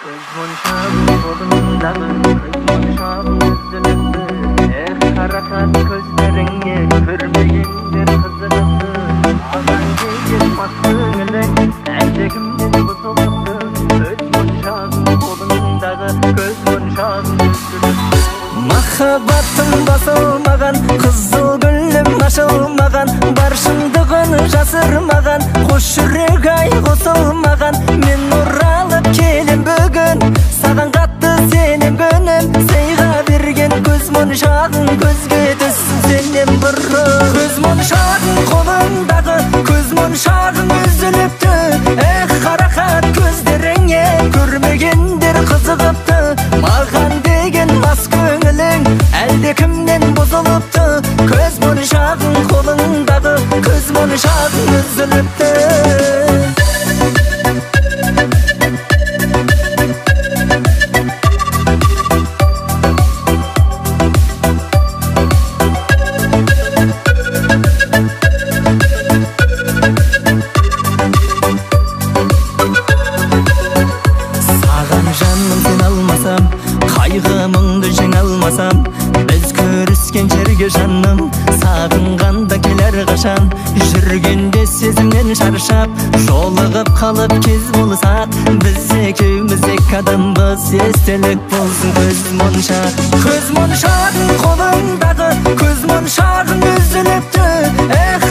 Monşağın kolundağı monşağın üzülüptü harakat gözlerine görmeyendir kızılıptı Ağan değil maskınlık Eldekimden bozuluptı monşağın kolundağı monşağın üzülüptü Mahabbatın basılmagan kızıl gülüm aşılmagan barşındığın жасырмаған Хош жүрек ай қосылмаған Мен оралып келем бүгін Саған қатты сенем күнім Сыйға берген көз моншағың Көзге түссін сенен бұрын Көз моншағың қолыңдағы Көз моншағың үзіліпті қарақат көздеріңе Көрмегендер қызығыпты Маған деген мас көңілің Әлде кімнен бұзылыпты Көз моншағың қолыңдағы Көз моншағың үзіліпті Саған жаным сен алмасам Қайғымыңды жеңе алмасам Біз көріскен жерге жаным Сағынғанда келер қашан Жүргенде сезімнен шаршап Жолығып қалып кез болсақ Біз екеуміз екі адамбыз Естелік болсын көз моншақ Көз моншағың қолыңдағы Көз моншағың үзіліпті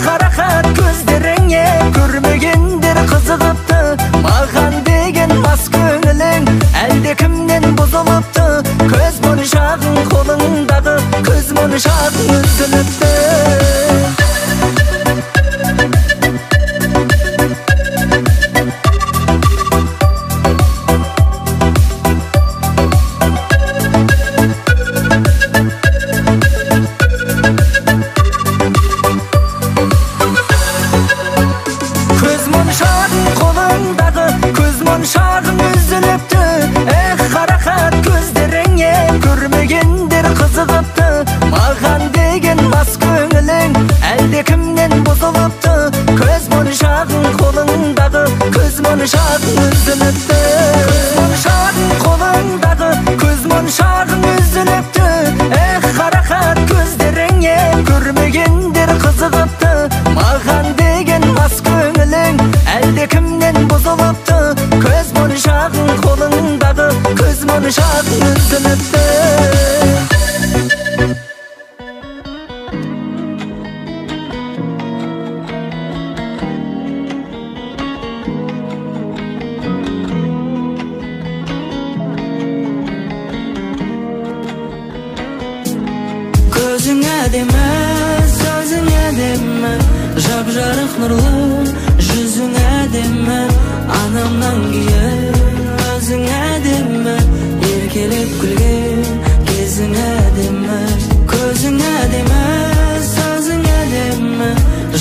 қарақат көздеріңе Көрмегендер қызығыпты Маған деген мас көңілің Әлде кімнен бұзылыпты Көз моншағың қолыңдағы Көз моншағың үзіліпті Моншағың үзіліпті қарақат көздеріңе Көрмегендер қызығыпты Маған деген мас көңілің Әлде кімнен бұзылыпты Көз моншағың қолыңдағы Көз моншағың үзіліпті Көз моншағың қолыңдағы Көз моншағың үзіліпті қарақат көздеріңе Көрмегендер қызығыпты Маған деген мас көңілің Әлде кімнен бұзылыпты Көз моншағың қолыңдағы Көз моншағың үзіліпті Көзің әдемі, сөзің әдемі Жап-жарық нұрлы, жүзің әдемі Анамнан кейін өзің әдемі Еркелеп күлген кезің әдемі Көзің әдемі, сөзің әдемі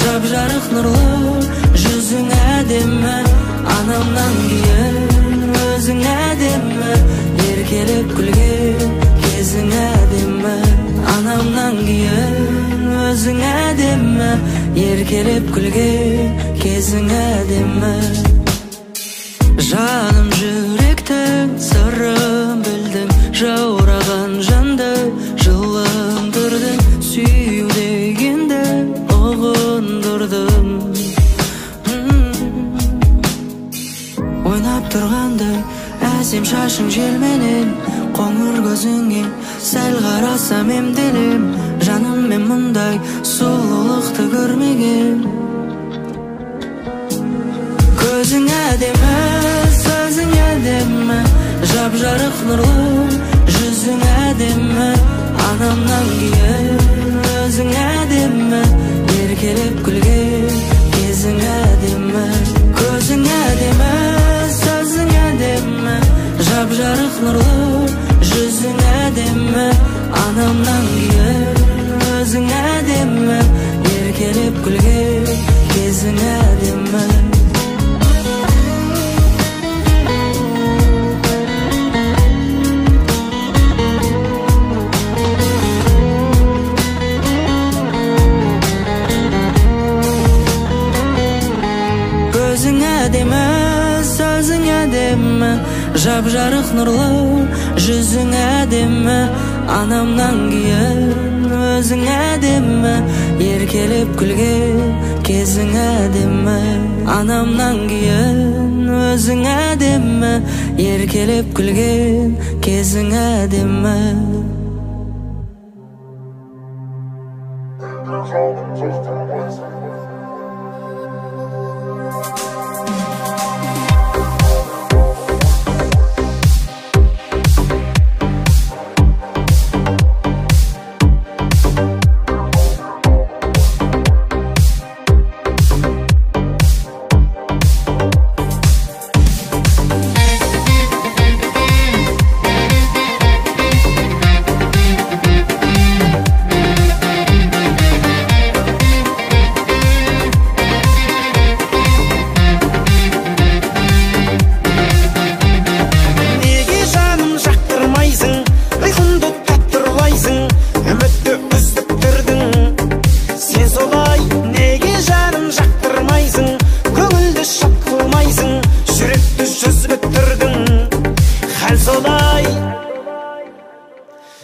Жап-жарық нұрлы, жүзің әдемі Анамнан кейін өзің әдемі Еркелеп күлген кезің әдемі Анамнан кейін өзің әдемі Еркелеп күлген кезің әдемі Жаным жүректің сырын білдің Жаураған жанды жылындырдың Сүю дегенді ұғындырдың Ойнап тұрғандай әсем шашың желменен Қоңыр көзіңе сәл қарасам емделем Жаным мен мұндай сұлулықты көрмеген Көзің әдемі, сөзің әдемі Жап-жарық нұрлы, жүзің әдемі Анамнан кейін өзің әдемі Еркелеп күлген кезің әдемі Көзің әдемі, сөзің әдемі Жап-жарық нұрлы, жүзің әдемі Анамнан кейін өзің әдемі Еркелеп күлген кезің әдемі Көзің әдемі, сөзің әдемі әдемі, жап-жарық нұрлы жүзің әдемі, анамнан кейін өзің әдемі, еркелеп күлген кезің әдемі, анамнан кейін өзің әдемі, еркелеп күлген кезің әдемі.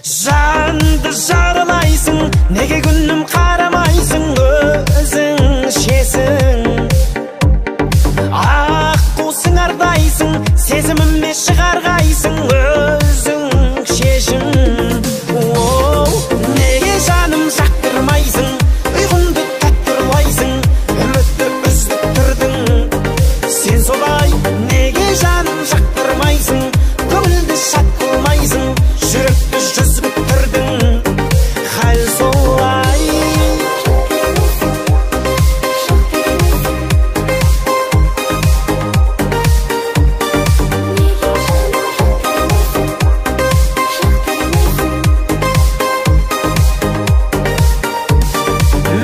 Жанды жаралайсың, неге күнім қарамайсың, өзің шесің. Ақ қусың ардайсың, сезіміме шығарғайсың, өзің шешің. Неге жаным жақтырмайсың, ұйқымды таттырлайсың, үмітті үздік тұрдың. Сен солай, неге жаным жақтырмайсың, көңілді шат қылмайсың, жүректі жүзіп тұрдың. Хәл солай.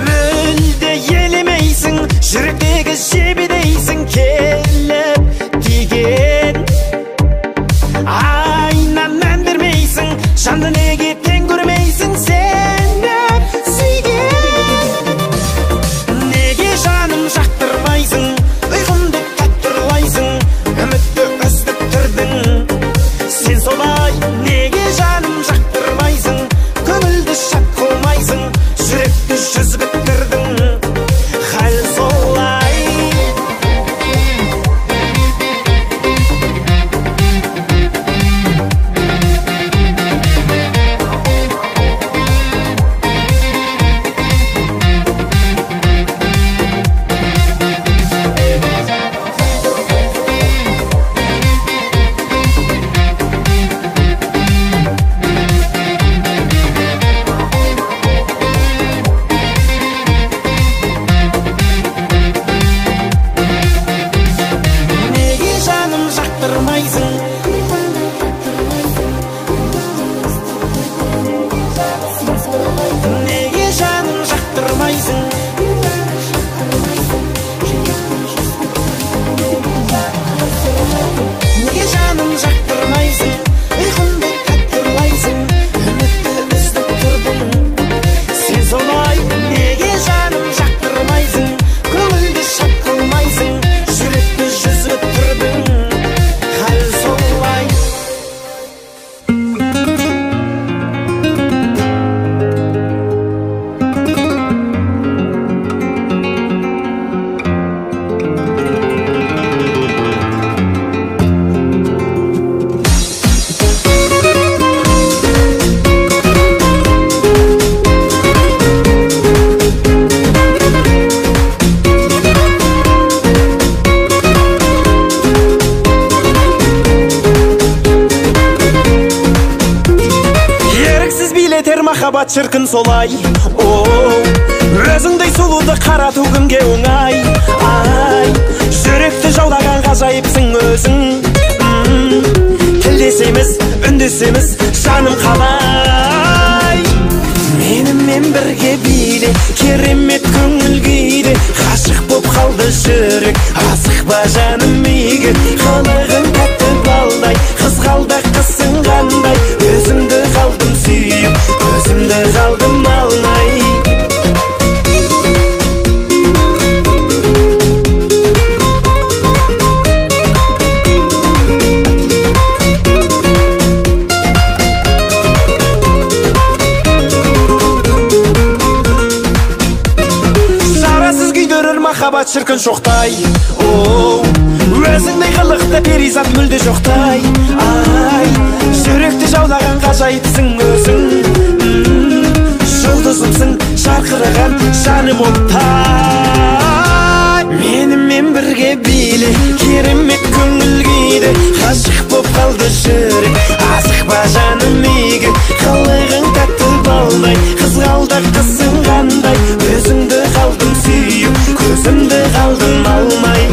Мүлде елемейсің, жүректегі жебедейсің, келіп тиген. Айнан мән бермейсің, жанды неге тең көрмейсің, сені сүйген. Неге жаным жақтырмайсың, ұйқымды таттырлайсың, үмітті үздік тұрдың. Сен солай, неге жаным жақтырмайсың, көңілді шат қылмайсың, жүректі жүзіп тұрдың. Хәл солай. Неге жаным жақтырмайсың, неге жаным жақтырмайсың, неге жаным жақтырмайсың, ұйқымды таттырлайсың, үмітті үздік тұрдың. Сен солай, неге жаным жақтырмайсың, көңілді шат қылмайсың, жүректі жүзіп тұрдың. Хәл солай. Еріксіз билетер махаббат шіркін солай. Өзіңдей сұлуды қарату кімге оңай. Жүректі жаулаған ғажайыпсың өзің. Тілдесеміз, үндесеміз, жаным қалай. Менімен бірге биле, керемет көңіл күйде. Ғашық боп қалды жүрек, асық ба жаным үйге. Қылығың тәтті балдай, қызғалдақ қысың қандай. Өзімді қалдым сүйіп, өзімді қалдым алмай. шіркін шоқтай. Өзіңдей қылықты перизат мүлде жоқтай. Ай, жүректі жаулаған ғажайыпсың өзің. Жұлдызымсың жарқыраған жаным оттай. Менімен бірге биле, керемет көңіл күйде. Ғашық боп қалды жүрек, асықпа жаным игі. Қылығың тәтті балдай, қызғалдақ қысың қандай. Өзіңді қалдым сүйіп, көзімді қалдым алмай.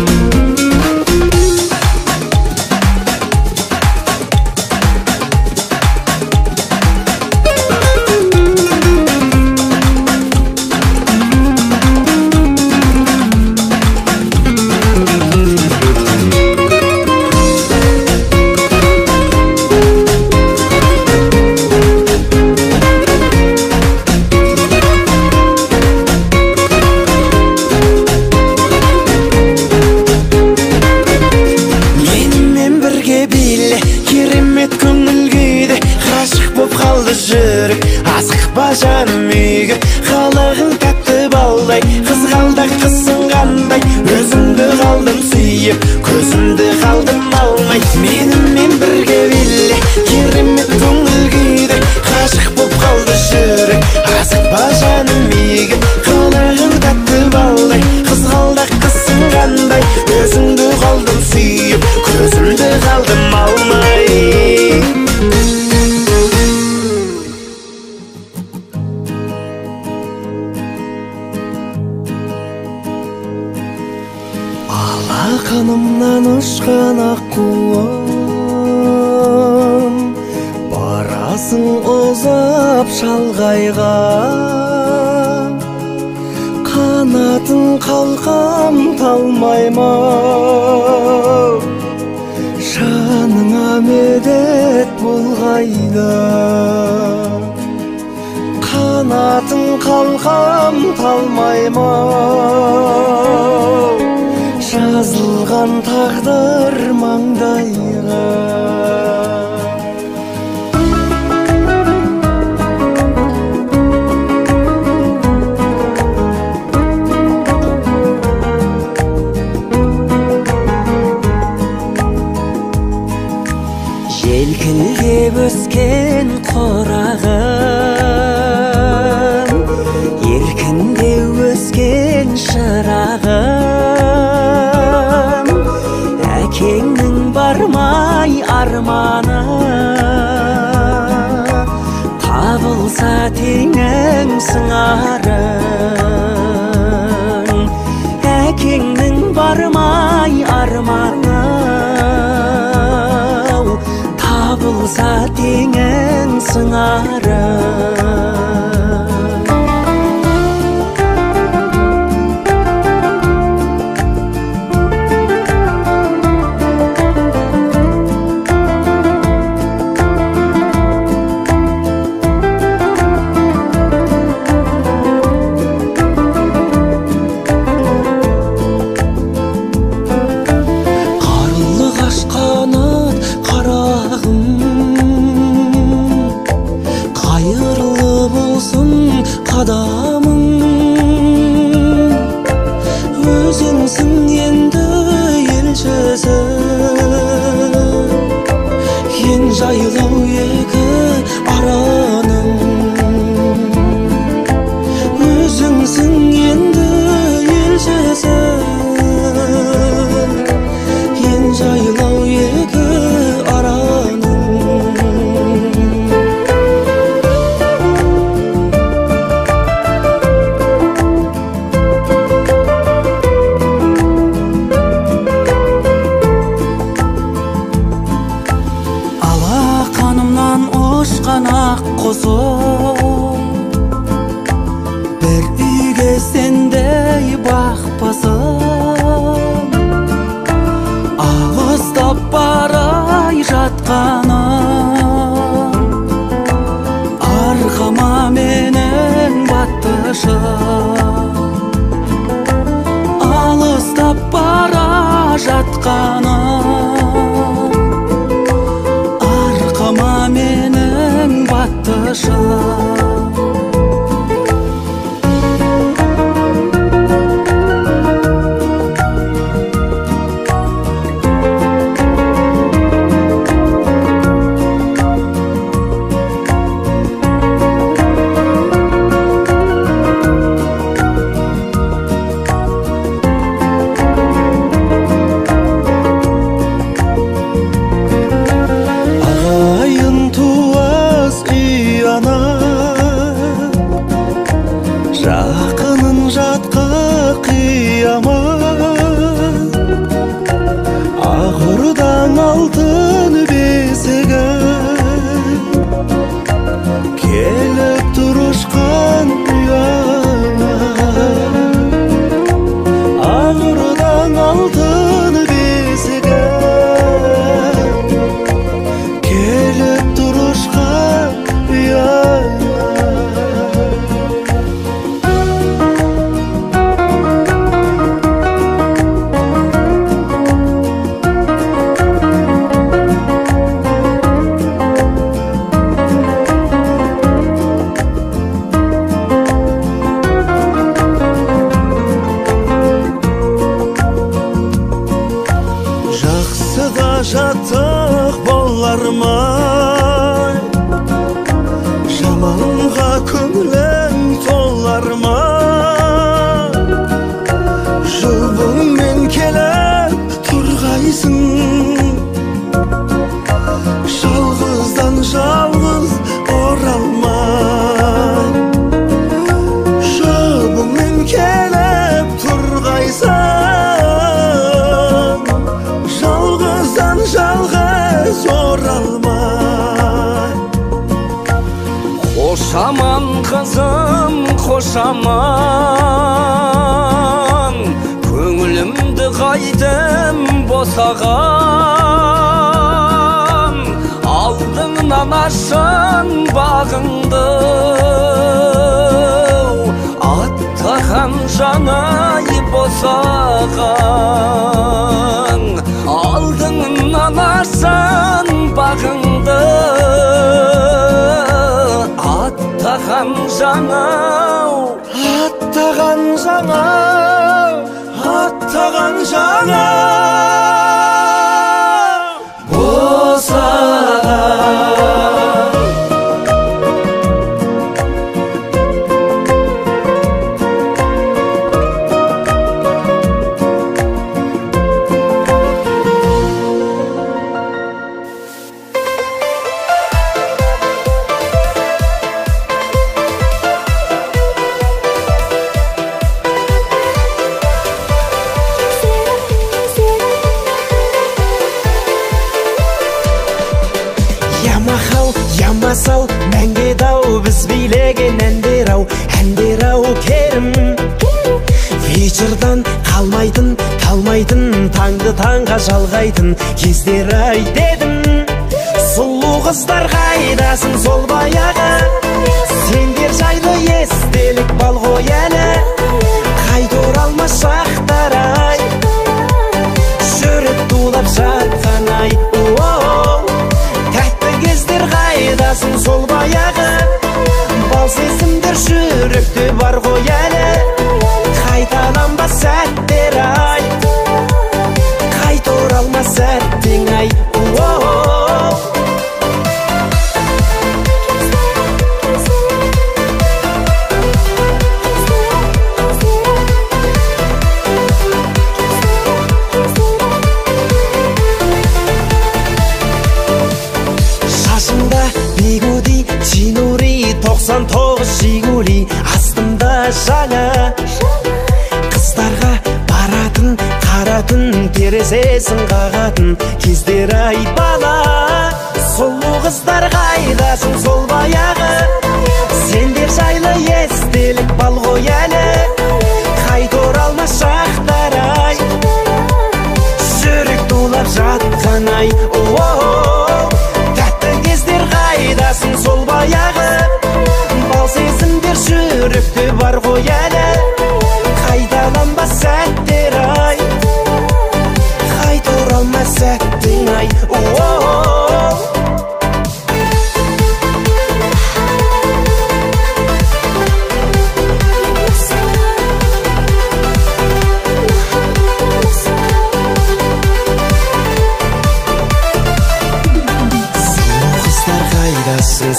Жаным үйге қалағың тәтті балдай, қызғалдақ қысың қандай. Өзіңді қалдым сүйіп, көзімді қалдым алмай. Менімен бірге биле, керемет көңіл күйде. Ғашық боп қалды жүрек, асықпа жаным үйге. Қалағың тәтті балдай, қызғалдақ қысың қандай. Өзіңді қалдым сүйіп, көзімді қалдым алмай. Қанымнан ұшқан аққуым, барасың ұзап шалғайға. Қанатын қалқам талмай ма, жаныңа медет болғайда. Қанатын қалқам талмай ма, жазылған тағдыр маңдайға. Желкілдеп өскен қорағым, еркіндеу өскен шырағым. Әкеңнің бармай арманы, табылса теңің сыңарың. Әкеңнің бармай арманы, табылса теңің сыңарың. Қадамың өзіңсің енді елшісі, ең жайлау екі араның. Өзіңсің енді елшісі, ең жайлау екі араның. Құсым бір үйге сендей бақпасым, алыстап барай жатқаным. Арқама менің батышым, алыстап бара жатқаным. Арқама менің батышым. Мурдан алтын бесігі келіп тұрышқан ұяна Мурдан алтын бесігі келіп тұрышқан ұяна Жатық болар ма жаманға көңілің толар ма жұбыңмен келіп тұрғайсың жалғыздан жалғыз оралма жұбыңмен келіп тұрғайсың жалғыз оралмай Қошаман қызым қошаман көңілімді қайдым босаған алдыңнан ашын бағыңды аттаған жанай босаған алдыңнан ашын бағыңды аттаған жаңау аттаған жаңау аттаған жаңау босаған Ямасау мәңге дау біз билеген әндер ау керім вечердан қалмайтын талмайтын таңды таңға жалғайтын кездер ай дедім сұлу қыздар қайдасың сол баяғы сендер жайлы естелік бал ғой әлі қайта оралмас шақтар ай жүрек тулап жатқан ай кездер қайдасың сол баяғы бал сезімдер жүректе бар ғой әлі қайталанбас сәттер ай қайта оралмас сәттің ай Жинури 99 Жигули астымда жаңа қыздарға баратын қаратын терезесін қағатын кездер ай бала сұлу қыздар қайдасың сол баяғы сендер жайлы естелік бал ғой әлі қайта оралмас шақтар ай жүрек тулап жатқан ай тәтті кездер қайдасың сол баяғы бал сезімдер жүректе бар ғой әлі қайталанбас сәттер ай қайта оралмас сәттің ай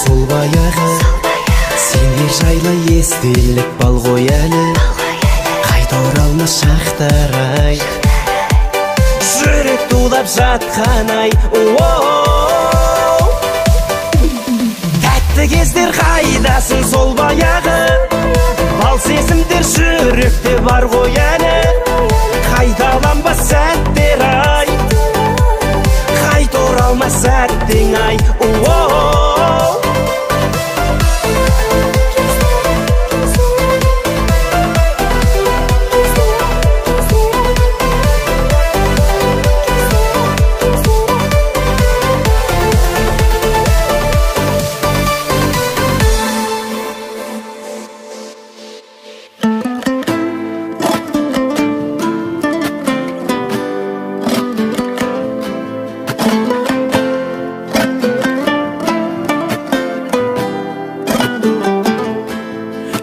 сол баяғы сендер жайлы естелік бал ғой әлі қайта оралмас шақтар ай жүрек тулап жатқан ай тәтті кездер қайдасың сол баяғы бал сезімдер жүректе бар ғой әлі қайталанбас сәттер ай қалмаса тең ай.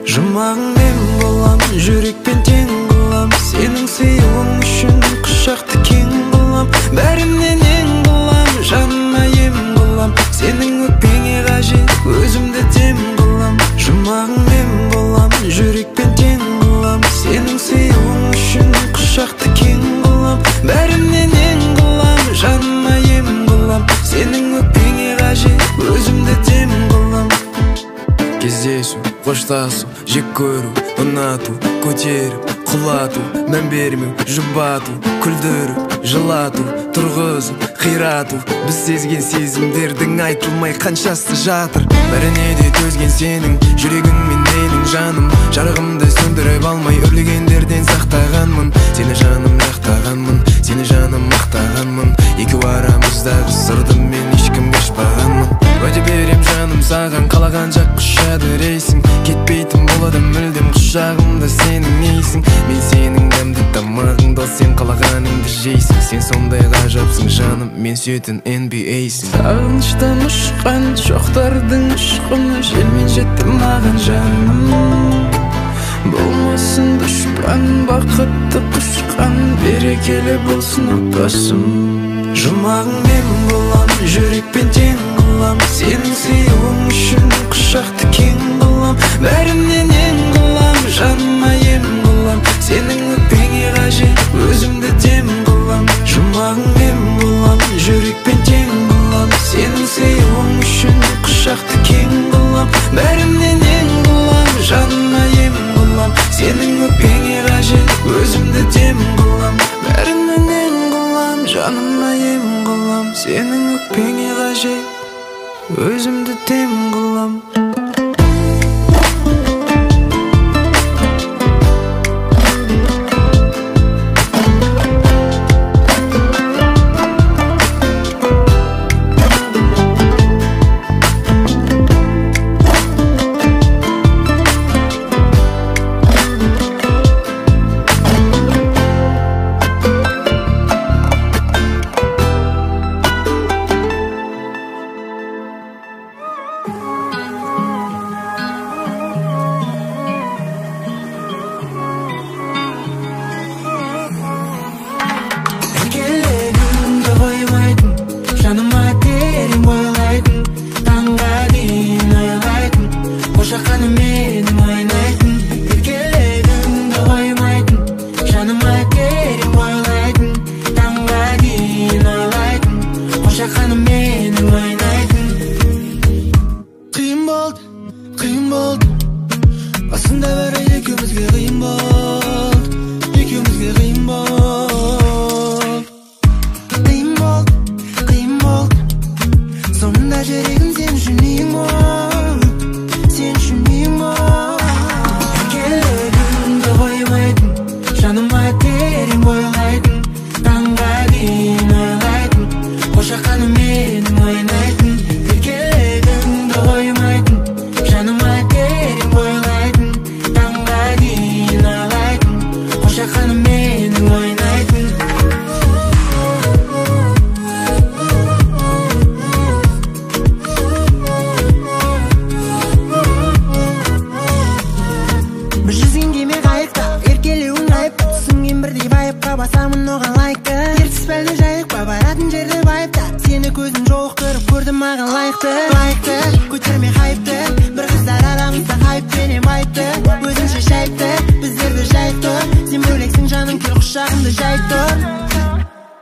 Жұмағың мен болам, жүрекпен тең болам, сенің сыйлығың үшін құшақты кең болам, бәрімнен ең болам, жаныма ем болам, сенің өкпеңе қажет, өзімді дем болам. Жұмағың мен болам, жүрекпен тең болам, сенің сыйлығың үшін құшақты кең болам, бәрімнен ең болам, жаныма ем болам, сенің өкпеңе қажет, өзімді дем болам. Кездесу, қоштасу, жек көру, ұнату, көтеріп, құлату, мән бермеу, жұбату, күлдіріп, жылату, тұрғызып, қирату. Біз сезген сезімдердің айтылмай қаншасы жатыр. Бәріне де төзген сенің, жүрегің мен менің жаным. Жарығымды сөндіріп алмай өрлегендерден сақтағанмын. Сені жаным жақтағанмын, сені жаным мақтағанмын. Екеу арамыздағы сырды мен ешкімге ашпағанмын. Уәде берем жаным саған, қалаған жақ құшады рейсің. Кетпейтін болады мүлдем құшағымда сенің нейсің. Мен сенің дәмді тамағыңда, сен қалағаныңды жейсің. Сен сондай ғажапсың жаным, мен сүйетін NBA-сің. Сағыныштан ұшқан шоқтардың ұшқыны, желмен жетті маған жаным. Болмасын дұшпан, бақытты құшқан, берекелі болсын отбасым. Жұмағың мен болам, жүрекпен тең болам, сенің сыйлығың үшін құшақты кең болам, бәрімнен ең болам, жаныма ем болам, сенің өкпеңе қажет, өзімді дем болам. Жұмағың мен болам, жүрекпен тең болам, сенің сыйлығың үшін құшақты кең болам, бәрімнен ең болам, жаныма ем болам, сенің өкпеңе қажет, өзімді дем болам. Бәрімнен ең болам, жаныма ем болам, сенің өкпеңе қажет, өзімді дем қылам.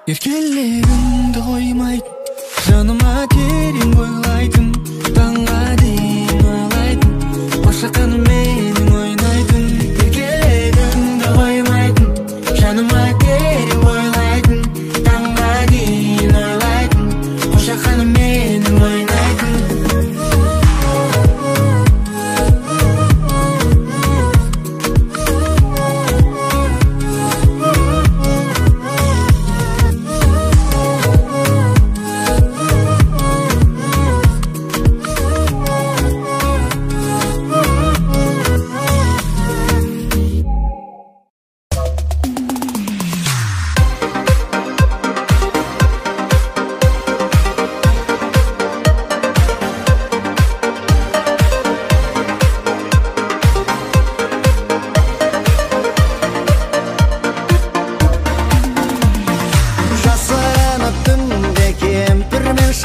Еркелігіңді қоймайтын, жаныма терең бойлайтын, таңға дейін ойлайтын, қошақаным менің ойнайтын. Еркелігіңді қоймайтын, жаныма терең бойлайтын, таңға дейін ойлайтын, қошақаным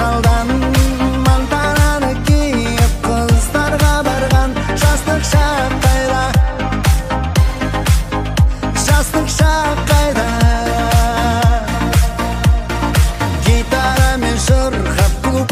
шалдан мантараны киіп қыздарға барған жастық шақ қайда, жастық шақ қайда. Гитарамен шырқап клуб